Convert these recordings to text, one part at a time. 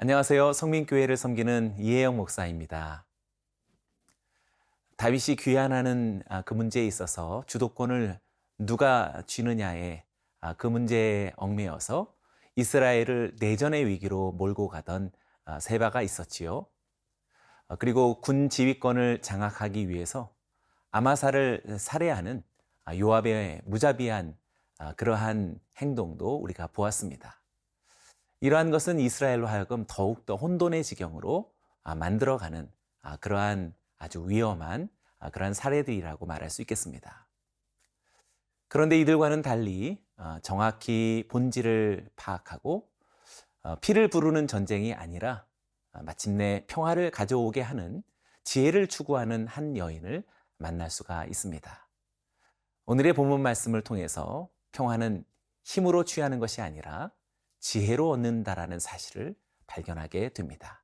안녕하세요. 성민교회를 섬기는 이혜영 목사입니다. 다윗이 귀환하는 그 문제에 있어서 주도권을 누가 쥐느냐에 그 문제에 얽매여서 이스라엘을 내전의 위기로 몰고 가던 세바가 있었지요. 그리고 군 지휘권을 장악하기 위해서 아마사를 살해하는 요압의 무자비한 그러한 행동도 우리가 보았습니다. 이러한 것은 이스라엘로 하여금 더욱더 혼돈의 지경으로 만들어가는 그러한 아주 위험한 그러한 사례들이라고 말할 수 있겠습니다. 그런데 이들과는 달리 정확히 본질을 파악하고 피를 부르는 전쟁이 아니라 마침내 평화를 가져오게 하는 지혜를 추구하는 한 여인을 만날 수가 있습니다. 오늘의 본문 말씀을 통해서 평화는 힘으로 취하는 것이 아니라 지혜로 얻는다라는 사실을 발견하게 됩니다.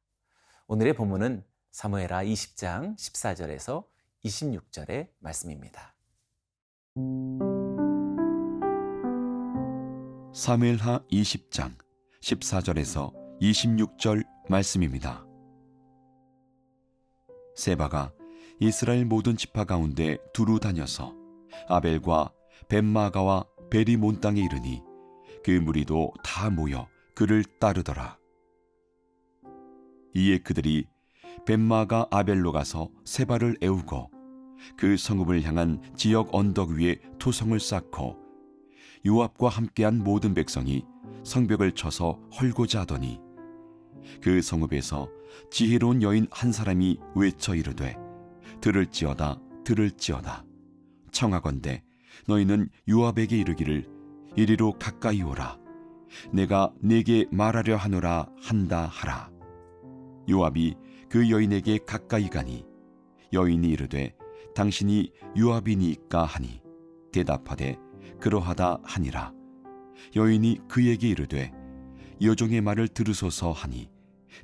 오늘의 본문은 사무엘하 20장 14절에서 26절의 말씀입니다. 사무엘하 20장 14절에서 26절 말씀입니다. 세바가 이스라엘 모든 지파 가운데 두루 다녀서 아벨과 벳마가와 베리몬 땅에 이르니 그 무리도 다 모여 그를 따르더라. 이에 그들이 벳마가 아벨로 가서 세바를 애우고 그 성읍을 향한 지역 언덕 위에 토성을 쌓고 요압과 함께한 모든 백성이 성벽을 쳐서 헐고자 하더니 그 성읍에서 지혜로운 여인 한 사람이 외쳐 이르되 들을지어다 들을지어다 청하건대 너희는 요압에게 이르기를 이리로 가까이 오라 내가 네게 말하려 하노라 한다 하라. 요압이 그 여인에게 가까이 가니 여인이 이르되 당신이 요압이니까 하니 대답하되 그러하다 하니라. 여인이 그에게 이르되 여종의 말을 들으소서 하니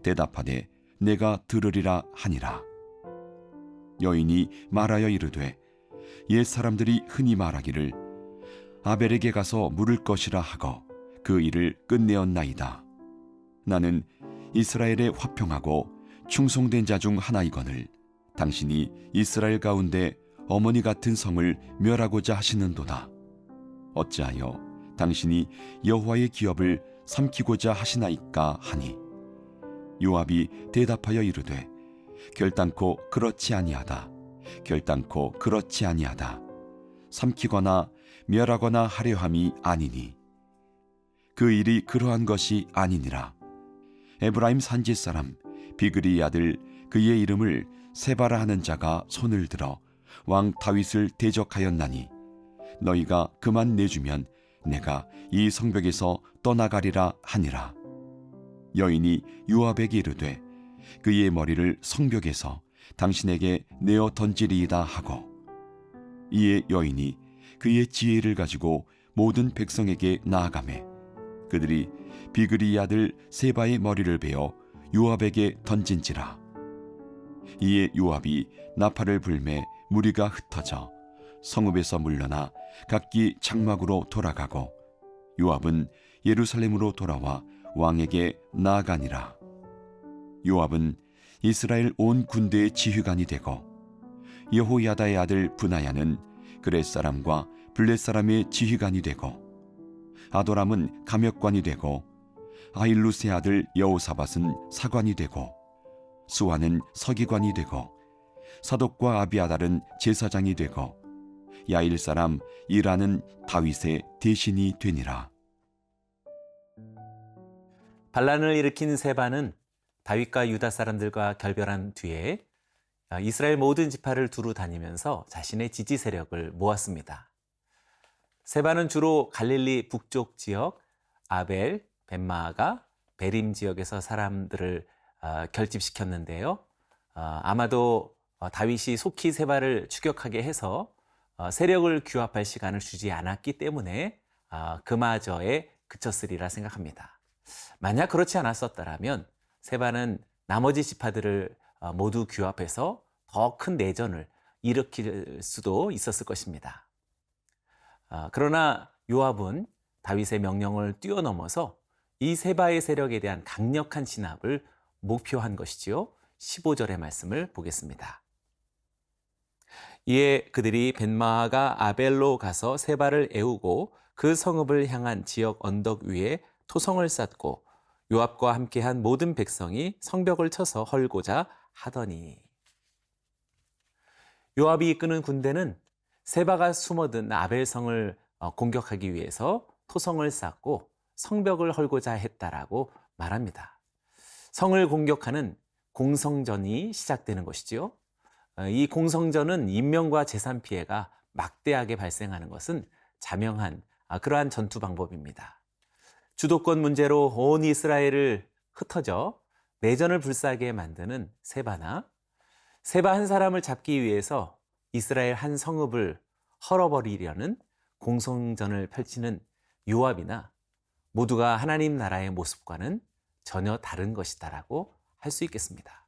대답하되 내가 들으리라 하니라. 여인이 말하여 이르되 옛 사람들이 흔히 말하기를 아벨에게 가서 물을 것이라 하고 그 일을 끝내었나이다. 나는 이스라엘의 화평하고 충성된 자 중 하나이거늘 당신이 이스라엘 가운데 어머니 같은 성을 멸하고자 하시는도다. 어찌하여 당신이 여호와의 기업을 삼키고자 하시나이까 하니 요압이 대답하여 이르되 결단코 그렇지 아니하다. 결단코 그렇지 아니하다. 삼키거나 멸하거나 하려 함이 아니니 그 일이 그러한 것이 아니니라. 에브라임 산지 사람 비그리의 아들 그의 이름을 세바라 하는 자가 손을 들어 왕 다윗을 대적하였나니 너희가 그만 내주면 내가 이 성벽에서 떠나가리라 하니라. 여인이 요압에게 이르되 그의 머리를 성벽에서 당신에게 내어 던지리이다 하고 이에 여인이 그의 지혜를 가지고 모든 백성에게 나아가매 그들이 비그리의 아들 세바의 머리를 베어 요압에게 던진지라. 이에 요압이 나팔을 불매 무리가 흩어져 성읍에서 물러나 각기 장막으로 돌아가고 요압은 예루살렘으로 돌아와 왕에게 나아가니라. 요압은 이스라엘 온 군대의 지휘관이 되고 여호야다의 아들 브나야는 그렛 사람과 블렛 사람의 지휘관이 되고 아도람은 감역관이 되고 아일루스의 아들 여호사밧은 사관이 되고 수아는 서기관이 되고 사독과 아비아달은 제사장이 되고 야일 사람 이라는 다윗의 대신이 되니라. 반란을 일으킨 세바는 다윗과 유다 사람들과 결별한 뒤에 이스라엘 모든 지파를 두루 다니면서 자신의 지지 세력을 모았습니다. 세바는 주로 갈릴리 북쪽 지역 아벨, 벳마가, 베림 지역에서 사람들을 결집시켰는데요. 아마도 다윗이 속히 세바를 추격하게 해서 세력을 규합할 시간을 주지 않았기 때문에 그마저에 그쳤으리라 생각합니다. 만약 그렇지 않았었다면 세바는 나머지 지파들을 모두 규합해서 더 큰 내전을 일으킬 수도 있었을 것입니다. 그러나 요압은 다윗의 명령을 뛰어넘어서 이 세바의 세력에 대한 강력한 진압을 목표한 것이지요. 15절의 말씀을 보겠습니다. 이에 그들이 벤마아가 아벨로 가서 세바를 애우고 그 성읍을 향한 지역 언덕 위에 토성을 쌓고 요압과 함께한 모든 백성이 성벽을 쳐서 헐고자 하더니, 요압이 이끄는 군대는 세바가 숨어든 아벨성을 공격하기 위해서 토성을 쌓고 성벽을 헐고자 했다라고 말합니다. 성을 공격하는 공성전이 시작되는 것이지요. 이 공성전은 인명과 재산 피해가 막대하게 발생하는 것은 자명한 그러한 전투 방법입니다. 주도권 문제로 온 이스라엘을 흩어져 내전을 불사하게 만드는 세바 한 사람을 잡기 위해서 이스라엘 한 성읍을 헐어버리려는 공성전을 펼치는 요압이나 모두가 하나님 나라의 모습과는 전혀 다른 것이다라고 할 수 있겠습니다.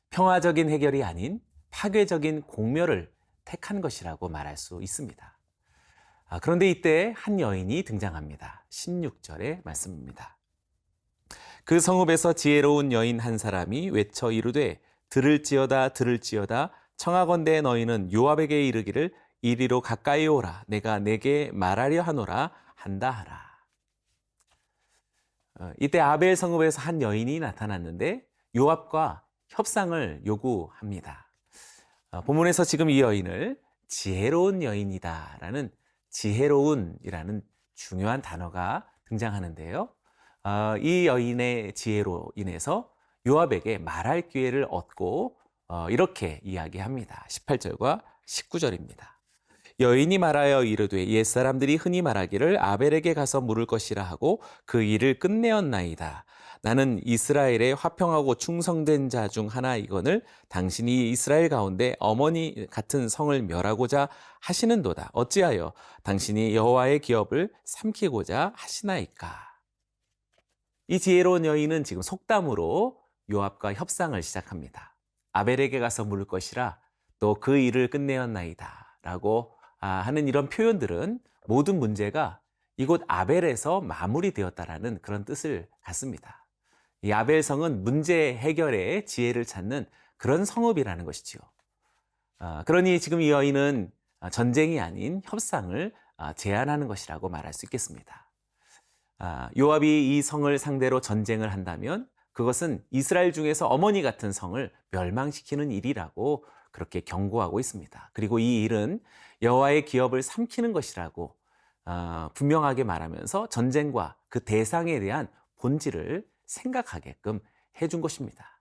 평화적인 해결이 아닌 파괴적인 공멸을 택한 것이라고 말할 수 있습니다. 그런데 이때 한 여인이 등장합니다. 16절의 말씀입니다. 그 성읍에서 지혜로운 여인 한 사람이 외쳐 이르되 들을지어다 들을지어다 청하건대 너희는 요압에게 이르기를 이리로 가까이 오라 내가 내게 말하려 하노라 한다 하라. 이때 아벨 성읍에서 한 여인이 나타났는데 요압과 협상을 요구합니다. 본문에서 지금 이 여인을 지혜로운 여인이다라는 지혜로운이라는 중요한 단어가 등장하는데요. 이 여인의 지혜로 인해서 요압에게 말할 기회를 얻고 이렇게 이야기합니다. 18절과 19절입니다. 여인이 말하여 이르되 옛사람들이 흔히 말하기를 아벨에게 가서 물을 것이라 하고 그 일을 끝내었나이다. 나는 이스라엘의 화평하고 충성된 자 중 하나이거늘 당신이 이스라엘 가운데 어머니 같은 성을 멸하고자 하시는도다. 어찌하여 당신이 여호와의 기업을 삼키고자 하시나이까. 이 지혜로운 여인은 지금 속담으로 요압과 협상을 시작합니다. 아벨에게 가서 물을 것이라 또 그 일을 끝내었나이다 라고 하는 이런 표현들은 모든 문제가 이곳 아벨에서 마무리되었다라는 그런 뜻을 갖습니다. 이 아벨성은 문제 해결의 지혜를 찾는 그런 성읍이라는 것이지요. 그러니 지금 이 여인은 전쟁이 아닌 협상을 제안하는 것이라고 말할 수 있겠습니다. 요압이 이 성을 상대로 전쟁을 한다면 그것은 이스라엘 중에서 어머니 같은 성을 멸망시키는 일이라고 그렇게 경고하고 있습니다. 그리고 이 일은 여호와의 기업을 삼키는 것이라고 분명하게 말하면서 전쟁과 그 대상에 대한 본질을 생각하게끔 해준 것입니다.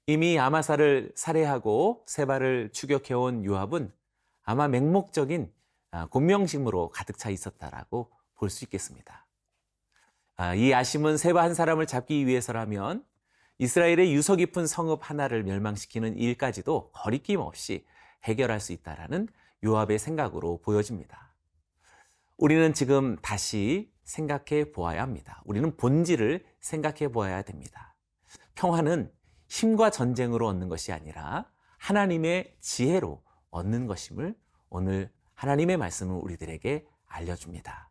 이미 아마사를 살해하고 세바를 추격해온 요압은 아마 맹목적인 곤명심으로 가득 차 있었다라고 볼 수 있겠습니다. 이 아심은 세바 한 사람을 잡기 위해서라면 이스라엘의 유서 깊은 성읍 하나를 멸망시키는 일까지도 거리낌 없이 해결할 수 있다라는 요압의 생각으로 보여집니다. 우리는 지금 다시 생각해 보아야 합니다. 우리는 본질을 생각해 보아야 됩니다. 평화는 힘과 전쟁으로 얻는 것이 아니라 하나님의 지혜로 얻는 것임을 오늘 하나님의 말씀은 우리들에게 알려줍니다.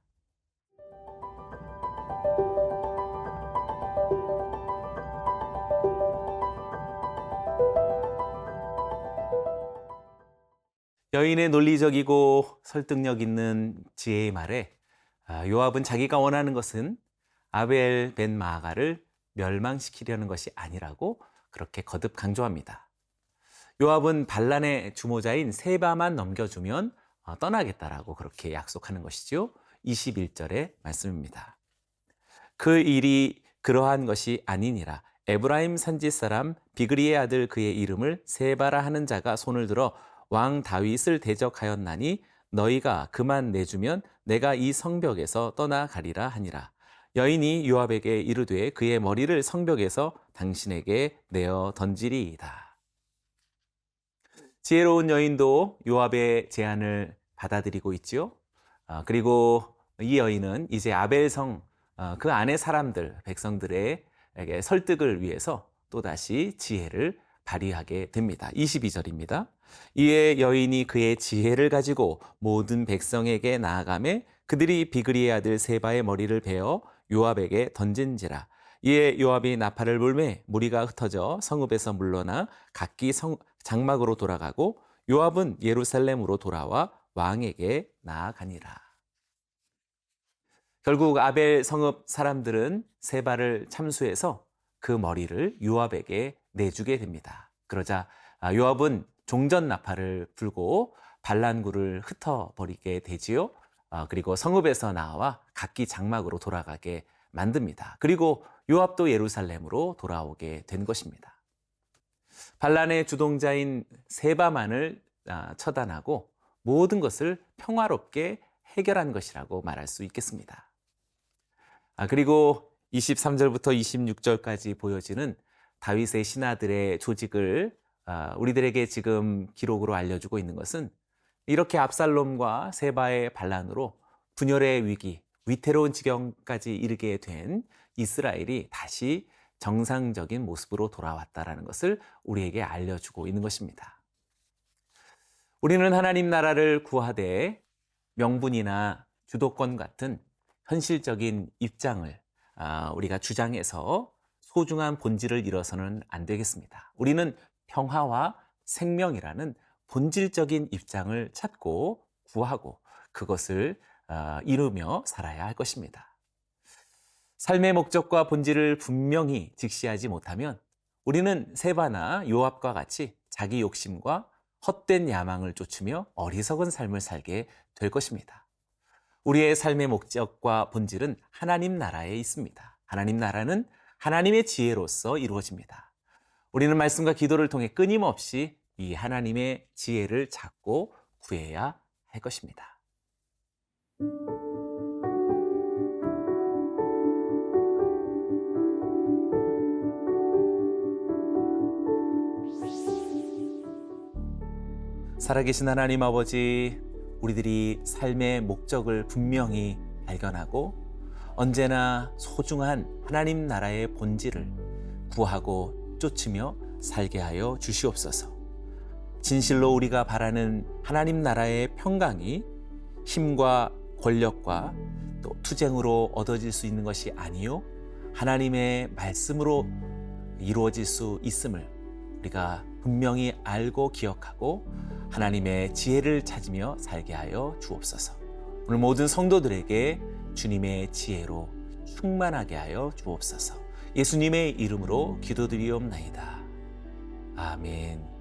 여인의 논리적이고 설득력 있는 지혜의 말에 요압은 자기가 원하는 것은 아벨 벤 마아가를 멸망시키려는 것이 아니라고 그렇게 거듭 강조합니다. 요압은 반란의 주모자인 세바만 넘겨주면 떠나겠다라고 그렇게 약속하는 것이죠. 21절의 말씀입니다. 그 일이 그러한 것이 아니니라. 에브라임 산지 사람 비그리의 아들 그의 이름을 세바라 하는 자가 손을 들어 왕 다윗을 대적하였나니 너희가 그만 내주면 내가 이 성벽에서 떠나가리라 하니라. 여인이 요압에게 이르되 그의 머리를 성벽에서 당신에게 내어 던지리이다. 지혜로운 여인도 요압의 제안을 받아들이고 있지요. 그리고 이 여인은 이제 아벨성 그 안의 사람들, 백성들에게 설득을 위해서 또다시 지혜를 발휘하게 됩니다. 22절입니다. 이에 여인이 그의 지혜를 가지고 모든 백성에게 나아가매 그들이 비그리의 아들 세바의 머리를 베어 요압에게 던진지라. 이에 요압이 나팔을 불매 무리가 흩어져 성읍에서 물러나 각기 장막으로 돌아가고 요압은 예루살렘으로 돌아와 왕에게 나아가니라. 결국 아벨 성읍 사람들은 세바를 참수해서 그 머리를 요압에게 내주게 됩니다. 그러자 요압은 종전 나팔을 불고 반란구를 흩어버리게 되지요. 그리고 성읍에서 나와 각기 장막으로 돌아가게 만듭니다. 그리고 요압도 예루살렘으로 돌아오게 된 것입니다. 반란의 주동자인 세바만을 처단하고 모든 것을 평화롭게 해결한 것이라고 말할 수 있겠습니다. 그리고 23절부터 26절까지 보여지는 다윗의 신하들의 조직을 우리들에게 지금 기록으로 알려주고 있는 것은 이렇게 압살롬과 세바의 반란으로 분열의 위기, 위태로운 지경까지 이르게 된 이스라엘이 다시 정상적인 모습으로 돌아왔다는 것을 우리에게 알려주고 있는 것입니다. 우리는 하나님 나라를 구하되 명분이나 주도권 같은 현실적인 입장을 우리가 주장해서 소중한 본질을 잃어서는 안 되겠습니다. 우리는 평화와 생명이라는 본질적인 입장을 찾고 구하고 그것을 이루며 살아야 할 것입니다. 삶의 목적과 본질을 분명히 직시하지 못하면 우리는 세바나 요압과 같이 자기 욕심과 헛된 야망을 쫓으며 어리석은 삶을 살게 될 것입니다. 우리의 삶의 목적과 본질은 하나님 나라에 있습니다. 하나님 나라는 하나님의 지혜로서 이루어집니다. 우리는 말씀과 기도를 통해 끊임없이 이 하나님의 지혜를 찾고 구해야 할 것입니다. 살아계신 하나님 아버지, 우리들이 삶의 목적을 분명히 발견하고 언제나 소중한 하나님 나라의 본질을 구하고 쫓으며 살게 하여 주시옵소서. 진실로 우리가 바라는 하나님 나라의 평강이 힘과 권력과 또 투쟁으로 얻어질 수 있는 것이 아니요 하나님의 말씀으로 이루어질 수 있음을 우리가 분명히 알고 기억하고 하나님의 지혜를 찾으며 살게 하여 주옵소서. 오늘 모든 성도들에게 주님의 지혜로 충만하게 하여 주옵소서. 예수님의 이름으로 기도드리옵나이다. 아멘.